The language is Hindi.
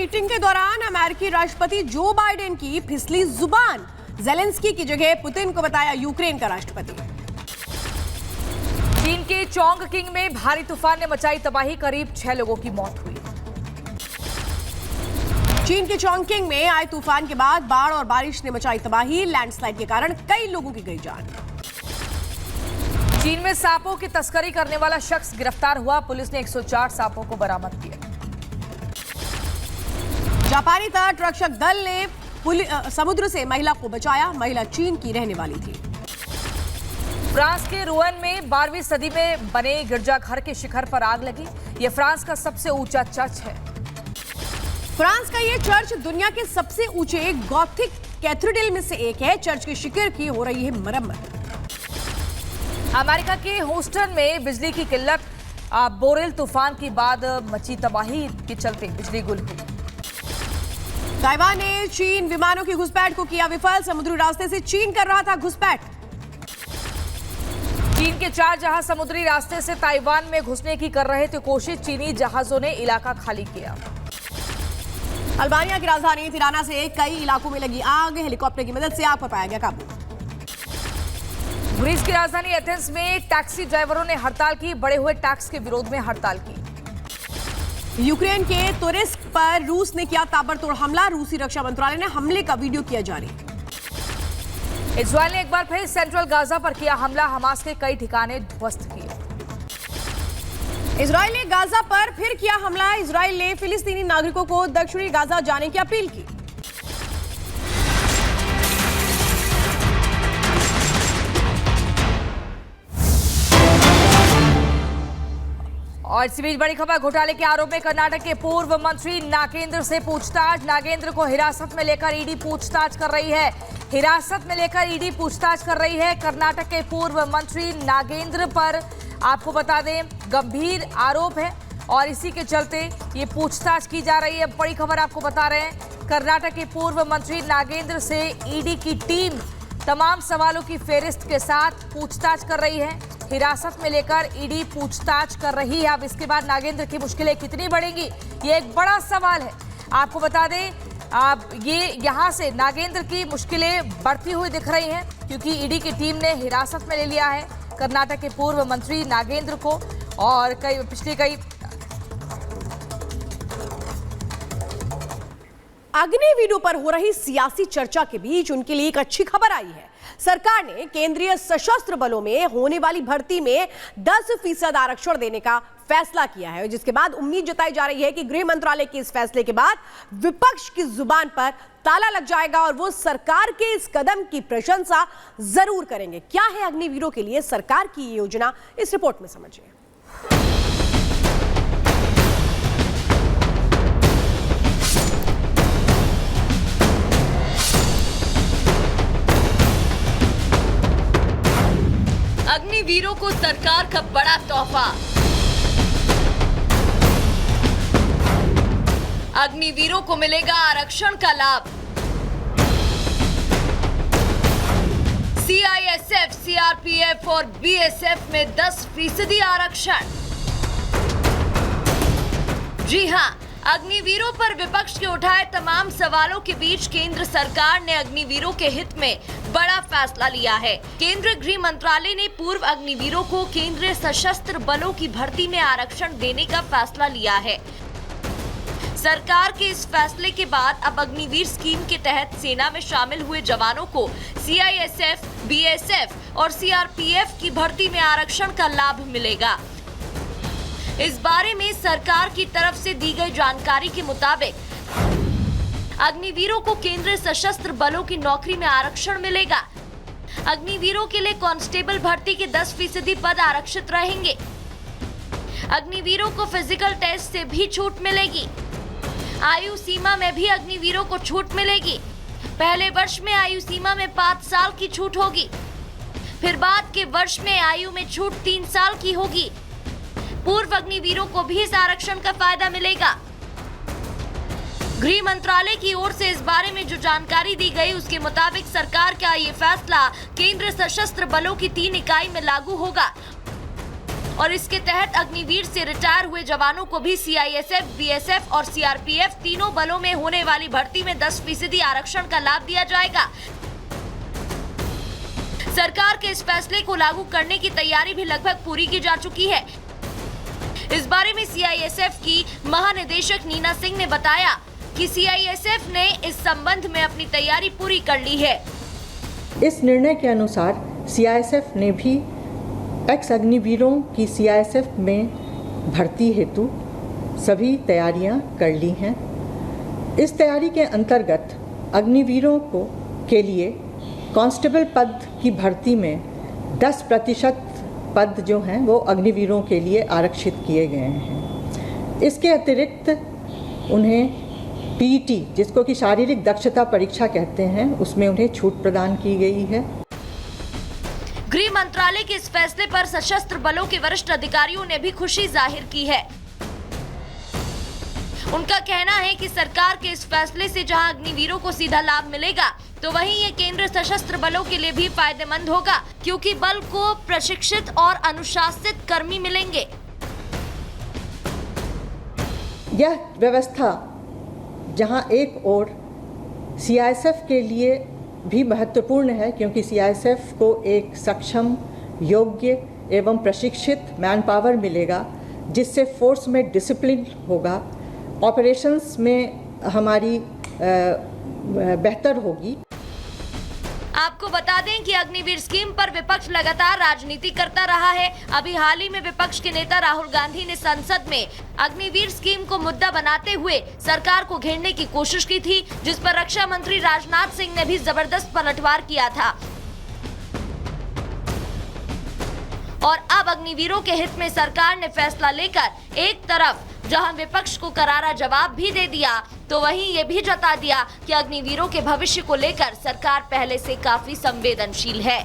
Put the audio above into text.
मीटिंग के दौरान अमेरिकी राष्ट्रपति जो बाइडेन की फिसली जुबान। ज़ेलेंस्की की जगह पुतिन को बताया यूक्रेन का राष्ट्रपति। चीन के चोंगकिंग में भारी तूफान ने मचाई तबाही, करीब 6 लोगों की मौत हुई। चीन के चोंगकिंग में आए तूफान के बाद बाढ़ और बारिश ने मचाई तबाही, लैंडस्लाइड के कारण कई लोगों की गई जान। चीन में सांपों की तस्करी करने वाला शख्स गिरफ्तार हुआ, पुलिस ने 104 सांपों को बरामद किया। जापानी तट रक्षक दल ने समुद्र से महिला को बचाया, महिला चीन की रहने वाली थी। फ्रांस के रोuen में 12वीं सदी में बने गिरजाघर के शिखर पर आग लगी। यह फ्रांस का सबसे ऊंचा चर्च है। फ्रांस का यह चर्च दुनिया के सबसे ऊंचे गॉथिक कैथेड्रल में से एक है। चर्च के शिखर की हो रही है मरम्मत। अमेरिका के ह्यूस्टन में बिजली की किल्लत, बोरेल तूफान के बाद मची तबाही के चलते बिजली गुल हुई। ताइवान ने चीन विमानों की घुसपैठ को किया विफल, समुद्री रास्ते से चीन कर रहा था घुसपैठ। चीन के 4 जहाज समुद्री रास्ते से ताइवान में घुसने की कर रहे थे कोशिश, चीनी जहाजों ने इलाका खाली किया। अल्बानिया की राजधानी तिराना से कई इलाकों में लगी आग, हेलीकॉप्टर की मदद से आग पर पाया गया काबू। ग्रीस की राजधानी एथेंस में टैक्सी ड्राइवरों ने हड़ताल की, बढ़े हुए टैक्स के विरोध में हड़ताल की। यूक्रेन के तुर्स्क पर रूस ने किया ताबड़तोड़ हमला, रूसी रक्षा मंत्रालय ने हमले का वीडियो किया जारी। इजरायल ने एक बार फिर सेंट्रल गाजा पर किया हमला, हमास के कई ठिकाने ध्वस्त किए। इजरायल ने गाजा पर फिर किया हमला, इजरायल ने फिलिस्तीनी नागरिकों को दक्षिणी गाजा जाने की अपील की। और इसी बीच बड़ी खबर, घोटाले के आरोप में कर्नाटक के पूर्व मंत्री नागेंद्र से पूछताछ। नागेंद्र को हिरासत में लेकर ईडी पूछताछ कर रही है। हिरासत में लेकर ईडी पूछताछ कर रही है कर्नाटक के पूर्व मंत्री नागेंद्र पर। आपको बता दें गंभीर आरोप है और इसी के चलते ये पूछताछ की जा रही है। बड़ी खबर आपको बता रहे हैं, कर्नाटक के पूर्व मंत्री नागेंद्र से ईडी की टीम तमाम सवालों की फेहरिस्त के साथ पूछताछ कर रही है। हिरासत में लेकर ईडी पूछताछ कर रही है। अब इसके बाद नागेंद्र की मुश्किलें कितनी बढ़ेंगी, ये एक बड़ा सवाल है। आपको बता दें ये यहाँ से नागेंद्र की मुश्किलें बढ़ती हुई दिख रही हैं, क्योंकि ईडी की टीम ने हिरासत में ले लिया है कर्नाटक के पूर्व मंत्री नागेंद्र को। और पिछले कई अग्निवीरों पर हो रही सियासी चर्चा के बीच उनके लिए एक अच्छी खबर आई है। सरकार ने केंद्रीय सशस्त्र बलों में होने वाली भर्ती में 10% आरक्षण देने का फैसला किया है, जिसके बाद उम्मीद जताई जा रही है कि गृह मंत्रालय के इस फैसले के बाद विपक्ष की जुबान पर ताला लग जाएगा और वो सरकार के इस कदम की प्रशंसा जरूर करेंगे। क्या है अग्निवीरों के लिए सरकार की ये योजना, इस रिपोर्ट में समझिए। अग्निवीरों को सरकार का बड़ा तोहफा। अग्निवीरों को मिलेगा आरक्षण का लाभ। सीआईएसएफ, सीआरपीएफ और बीएसएफ में 10% आरक्षण। जी हां, अग्निवीरों पर विपक्ष के उठाए तमाम सवालों के बीच केंद्र सरकार ने अग्निवीरों के हित में बड़ा फैसला लिया है। केंद्रीय गृह मंत्रालय ने पूर्व अग्निवीरों को केंद्रीय सशस्त्र बलों की भर्ती में आरक्षण देने का फैसला लिया है। सरकार के इस फैसले के बाद अब अग्निवीर स्कीम के तहत सेना में शामिल हुए जवानों को सीआईएसएफ, बीएसएफ और सीआरपीएफ की भर्ती में आरक्षण का लाभ मिलेगा। इस बारे में सरकार की तरफ से दी गई जानकारी के मुताबिक अग्निवीरों को केंद्रीय सशस्त्र बलों की नौकरी में आरक्षण मिलेगा। अग्निवीरों के लिए कांस्टेबल भर्ती के 10% पद आरक्षित रहेंगे। अग्निवीरों को फिजिकल टेस्ट से भी छूट मिलेगी। आयु सीमा में भी अग्निवीरों को छूट मिलेगी। पहले वर्ष में आयु सीमा में 5 साल की छूट होगी, फिर बाद के वर्ष में आयु में छूट 3 साल की होगी। पूर्व अग्निवीरों को भी इस आरक्षण का फायदा मिलेगा। गृह मंत्रालय की ओर से इस बारे में जो जानकारी दी गई उसके मुताबिक सरकार का ये फैसला केंद्रीय सशस्त्र बलों की 3 इकाई में लागू होगा और इसके तहत अग्निवीर से रिटायर हुए जवानों को भी सीआईएसएफ, बीएसएफ और सीआरपीएफ तीनों बलों में होने वाली भर्ती में 10% आरक्षण का लाभ दिया जाएगा। सरकार के इस फैसले को लागू करने की तैयारी भी लगभग पूरी की जा चुकी है। इस बारे में सीआईएसएफ की महानिदेशक नीना सिंह ने बताया कि सीआईएसएफ ने इस संबंध में अपनी तैयारी पूरी कर ली है। इस निर्णय के अनुसार सीआईएसएफ ने भी एक्स अग्निवीरों की सीआईएसएफ में भर्ती हेतु सभी तैयारियां कर ली हैं। इस तैयारी के अंतर्गत अग्निवीरों के लिए कांस्टेबल पद की भर्ती में 10% पद जो हैं वो अग्निवीरों के लिए आरक्षित किए गए हैं। इसके अतिरिक्त उन्हें पीईटी, जिसको कि शारीरिक दक्षता परीक्षा कहते हैं, उसमें उन्हें छूट प्रदान की गई है। गृह मंत्रालय के इस फैसले पर सशस्त्र बलों के वरिष्ठ अधिकारियों ने भी खुशी जाहिर की है। उनका कहना है कि सरकार के इस फैसले से जहां अग्निवीरों को सीधा लाभ मिलेगा, तो वहीं ये केंद्र सशस्त्र बलों के लिए भी फायदेमंद होगा, क्योंकि बल को प्रशिक्षित और अनुशासित कर्मी मिलेंगे। यह व्यवस्था जहां एक ओर सीआईएसएफ के लिए भी महत्वपूर्ण है, क्योंकि सीआईएसएफ को एक सक्षम, योग्य एवं प्रशिक्षित मैन पावर मिलेगा, जिससे फोर्स में डिसिप्लिन होगा, ऑपरेशंस में हमारी बेहतर होगी। आपको बता दें कि अग्निवीर स्कीम पर विपक्ष लगातार राजनीति करता रहा है। अभी हाल ही में विपक्ष के नेता राहुल गांधी ने संसद में अग्निवीर स्कीम को मुद्दा बनाते हुए सरकार को घेरने की कोशिश की थी, जिस पर रक्षा मंत्री राजनाथ सिंह ने भी जबरदस्त पलटवार किया था। और अब अग्निवीरों के हित में सरकार ने फैसला लेकर एक तरफ जहां विपक्ष को करारा जवाब भी दे दिया, तो वहीं ये भी जता दिया कि अग्निवीरों के भविष्य को लेकर सरकार पहले से काफी संवेदनशील है।